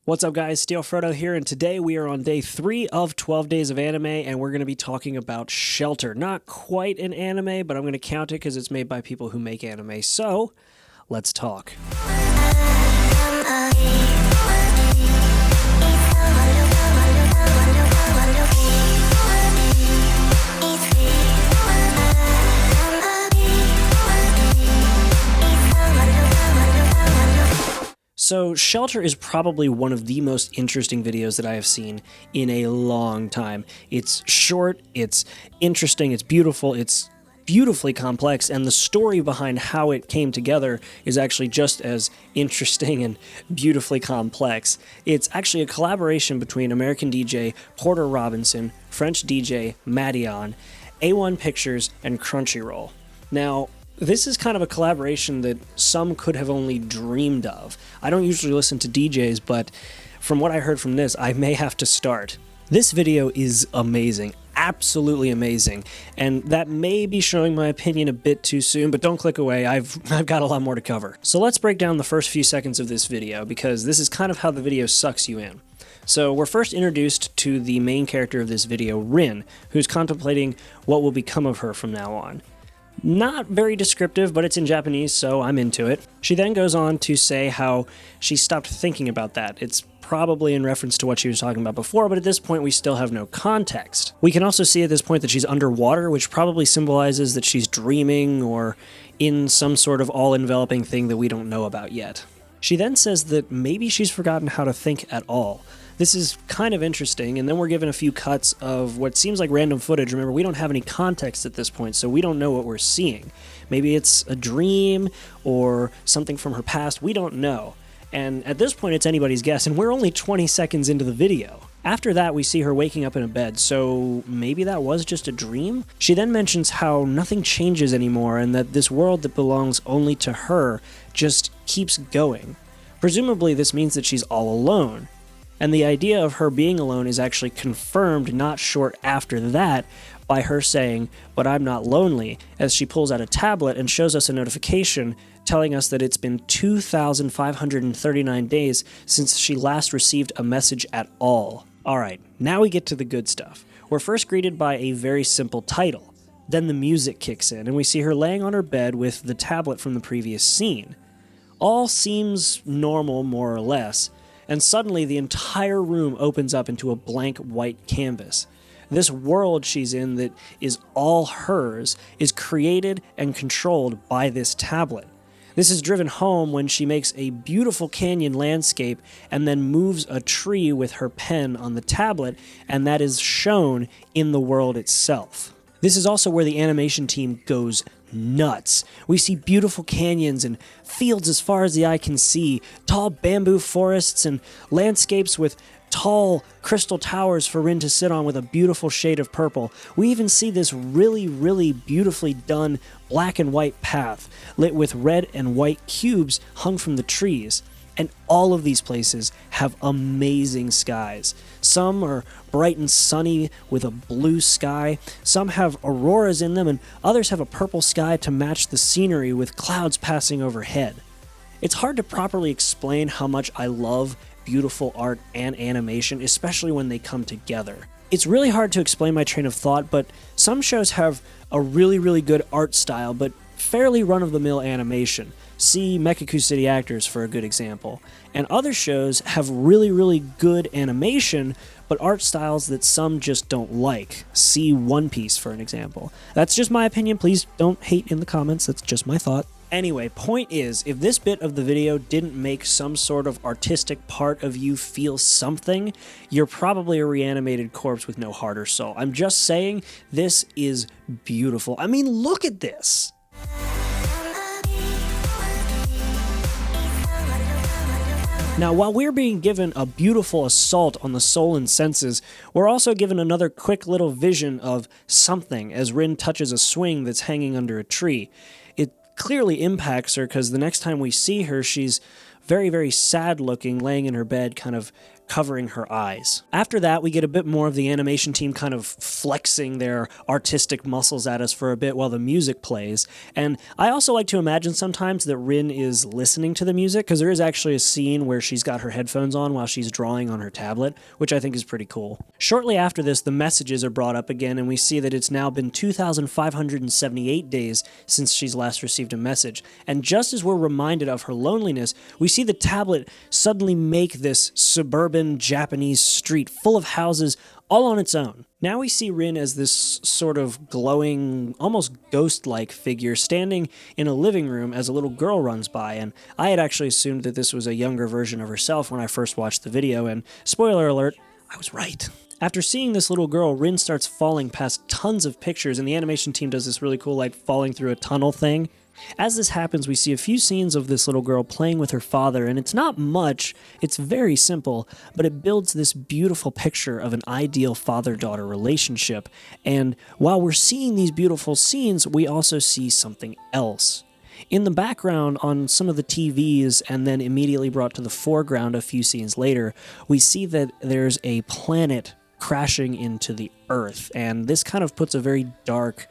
What's up guys, Steel Frodo here, and today we are on day 3 of 12 Days of Anime, and we're going to be talking about Shelter. Not quite an anime, but I'm going to count it because it's made by people who make anime, so let's talk. So Shelter is probably one of the most interesting videos that I have seen in a long time. It's short, it's interesting, it's beautiful, it's beautifully complex, and the story behind how it came together is actually just as interesting and beautifully complex. It's actually a collaboration between American DJ Porter Robinson, French DJ Madeon, A1 Pictures, and Crunchyroll. Now, this is kind of a collaboration that some could have only dreamed of. I don't usually listen to DJs, but from what I heard from this, I may have to start. This video is amazing, absolutely amazing, and that may be showing my opinion a bit too soon, but don't click away, I've got a lot more to cover. So let's break down the first few seconds of this video, because this is kind of how the video sucks you in. So we're first introduced to the main character of this video, Rin, who's contemplating what will become of her from now on. Not very descriptive, but it's in Japanese, so I'm into it. She then goes on to say how she stopped thinking about that. It's probably in reference to what she was talking about before, but at this point we still have no context. We can also see at this point that she's underwater, which probably symbolizes that she's dreaming or in some sort of all-enveloping thing that we don't know about yet. She then says that maybe she's forgotten how to think at all. This is kind of interesting, and then we're given a few cuts of what seems like random footage. Remember, we don't have any context at this point, so we don't know what we're seeing. Maybe it's a dream or something from her past, we don't know. And at this point, it's anybody's guess, and we're only 20 seconds into the video. After that, we see her waking up in a bed, so maybe that was just a dream? She then mentions how nothing changes anymore, and that this world that belongs only to her just keeps going. Presumably, this means that she's all alone. And the idea of her being alone is actually confirmed not short after that by her saying, "But I'm not lonely," as she pulls out a tablet and shows us a notification telling us that it's been 2,539 days since she last received a message at all. Alright, now we get to the good stuff. We're first greeted by a very simple title. Then the music kicks in, and we see her laying on her bed with the tablet from the previous scene. All seems normal, more or less, and suddenly the entire room opens up into a blank white canvas. This world she's in that is all hers is created and controlled by this tablet. This is driven home when she makes a beautiful canyon landscape and then moves a tree with her pen on the tablet, and that is shown in the world itself. This is also where the animation team goes nuts. We see beautiful canyons and fields as far as the eye can see, tall bamboo forests and landscapes with tall crystal towers for Rin to sit on with a beautiful shade of purple. We even see this really beautifully done black and white path lit with red and white cubes hung from the trees. And all of these places have amazing skies. Some are bright and sunny with a blue sky, some have auroras in them, and others have a purple sky to match the scenery with clouds passing overhead. It's hard to properly explain how much I love beautiful art and animation, especially when they come together. It's really hard to explain my train of thought, but some shows have a really good art style, but fairly run-of-the-mill animation. See Mekaku City Actors for a good example. And other shows have really good animation, but art styles that some just don't like. See One Piece for an example. That's just my opinion, please don't hate in the comments, that's just my thought. Anyway, point is, if this bit of the video didn't make some sort of artistic part of you feel something, you're probably a reanimated corpse with no heart or soul. I'm just saying, this is beautiful. I mean, look at this! Now, while we're being given a beautiful assault on the soul and senses, we're also given another quick little vision of something as Rin touches a swing that's hanging under a tree. It clearly impacts her because the next time we see her, she's very, very sad looking, laying in her bed, kind of covering her eyes. After that, we get a bit more of the animation team kind of flexing their artistic muscles at us for a bit while the music plays. And I also like to imagine sometimes that Rin is listening to the music, because there is actually a scene where she's got her headphones on while she's drawing on her tablet, which I think is pretty cool. Shortly after this, the messages are brought up again, and we see that it's now been 2,578 days since she's last received a message. And just as we're reminded of her loneliness, we see the tablet suddenly make this suburban Japanese street full of houses all on its own. Now we see Rin as this sort of glowing, almost ghost-like figure standing in a living room as a little girl runs by, and I had actually assumed that this was a younger version of herself when I first watched the video, and spoiler alert, I was right. After seeing this little girl, Rin starts falling past tons of pictures, and the animation team does this really cool, like, falling through a tunnel thing. As this happens, we see a few scenes of this little girl playing with her father, and it's not much, it's very simple, but it builds this beautiful picture of an ideal father-daughter relationship. And while we're seeing these beautiful scenes, we also see something else. In the background on some of the TVs, and then immediately brought to the foreground a few scenes later, we see that there's a planet crashing into the Earth, and this kind of puts a very dark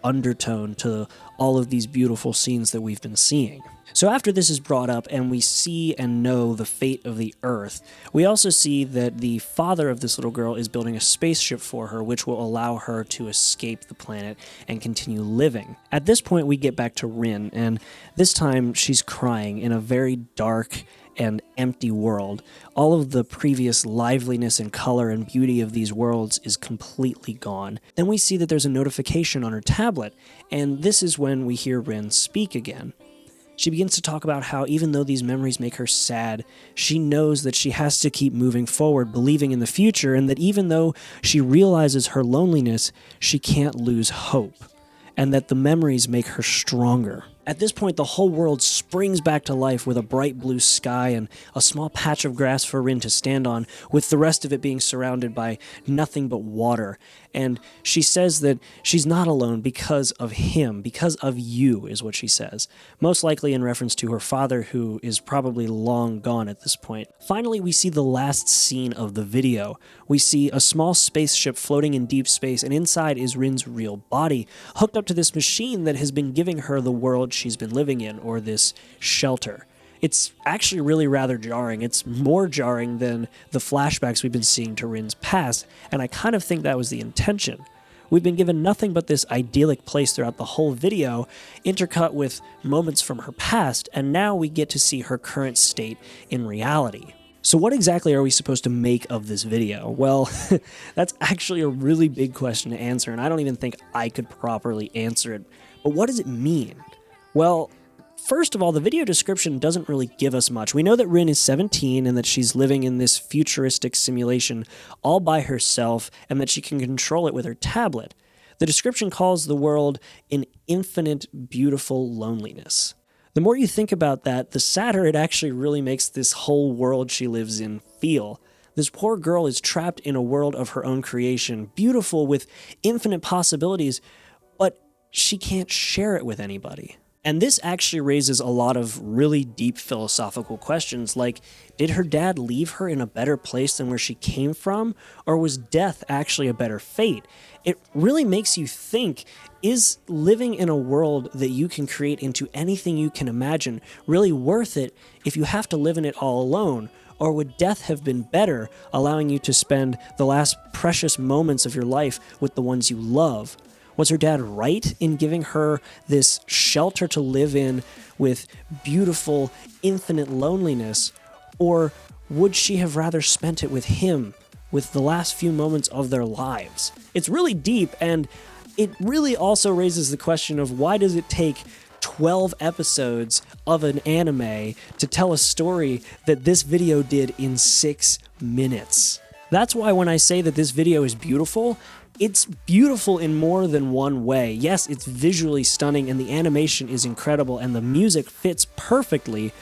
undertone to all of these beautiful scenes that we've been seeing. So after this is brought up and we see and know the fate of the Earth, we also see that the father of this little girl is building a spaceship for her, which will allow her to escape the planet and continue living. At this point, we get back to Rin, and this time she's crying in a very dark and empty world. All of the previous liveliness and color and beauty of these worlds is completely gone. Then we see that there's a notification on her tablet, and this is when we hear Rin speak again. She begins to talk about how even though these memories make her sad, she knows that she has to keep moving forward, believing in the future, and that even though she realizes her loneliness, she can't lose hope, and that the memories make her stronger. At this point, the whole world springs back to life with a bright blue sky and a small patch of grass for Rin to stand on, with the rest of it being surrounded by nothing but water. And she says that she's not alone because of him, because of you, is what she says. Most likely in reference to her father, who is probably long gone at this point. Finally, we see the last scene of the video. We see a small spaceship floating in deep space, and inside is Rin's real body, hooked up to this machine that has been giving her the world she's been living in, or this shelter. It's actually really rather jarring. It's more jarring than the flashbacks we've been seeing to Rin's past, and I kind of think that was the intention. We've been given nothing but this idyllic place throughout the whole video, intercut with moments from her past, and now we get to see her current state in reality. So what exactly are we supposed to make of this video? Well, that's actually a really big question to answer, and I don't even think I could properly answer it. But what does it mean? Well, first of all, the video description doesn't really give us much. We know that Rin is 17 and that she's living in this futuristic simulation all by herself and that she can control it with her tablet. The description calls the world an infinite, beautiful loneliness. The more you think about that, the sadder it actually really makes this whole world she lives in feel. This poor girl is trapped in a world of her own creation, beautiful with infinite possibilities, but she can't share it with anybody. And this actually raises a lot of really deep philosophical questions, like, did her dad leave her in a better place than where she came from, or was death actually a better fate? It really makes you think, is living in a world that you can create into anything you can imagine really worth it if you have to live in it all alone? Or would death have been better, allowing you to spend the last precious moments of your life with the ones you love? Was her dad right in giving her this shelter to live in with beautiful, infinite loneliness? Or would she have rather spent it with him, with the last few moments of their lives? It's really deep, and it really also raises the question of why does it take 12 episodes of an anime to tell a story that this video did in 6 minutes? That's why when I say that this video is beautiful, it's beautiful in more than one way. Yes, it's visually stunning and the animation is incredible and the music fits perfectly,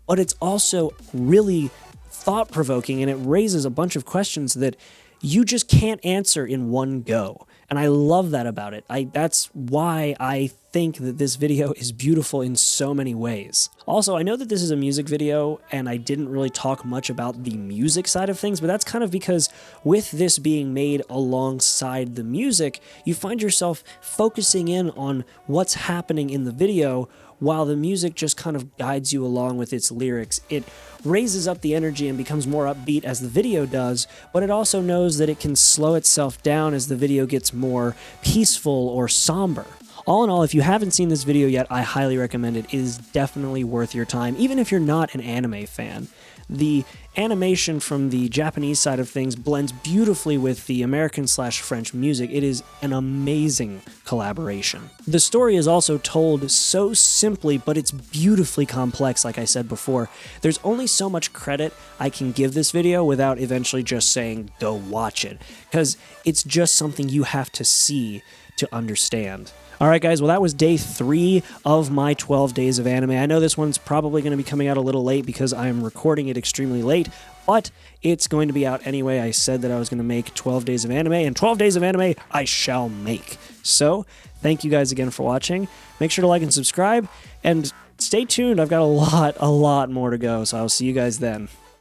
but it's also really thought-provoking and it raises a bunch of questions that you just can't answer in one go. And I love that about it. That's why I think that this video is beautiful in so many ways. Also, I know that this is a music video and I didn't really talk much about the music side of things, but that's kind of because with this being made alongside the music, you find yourself focusing in on what's happening in the video while the music just kind of guides you along with its lyrics. It raises up the energy and becomes more upbeat as the video does, but it also knows that it can slow itself down as the video gets more peaceful or somber. All in all, if you haven't seen this video yet, I highly recommend it. It is definitely worth your time, even if you're not an anime fan. The animation from the Japanese side of things blends beautifully with the American/French music. It is an amazing collaboration. The story is also told so simply, but it's beautifully complex, like I said before. There's only so much credit I can give this video without eventually just saying, go watch it, because it's just something you have to see to understand. Alright guys, well that was day 3 of my 12 days of anime. I know this one's probably going to be coming out a little late because I am recording it extremely late, but it's going to be out anyway. I said that I was going to make 12 days of anime, and 12 days of anime I shall make. So, thank you guys again for watching. Make sure to like and subscribe, and stay tuned. I've got a lot more to go, so I'll see you guys then.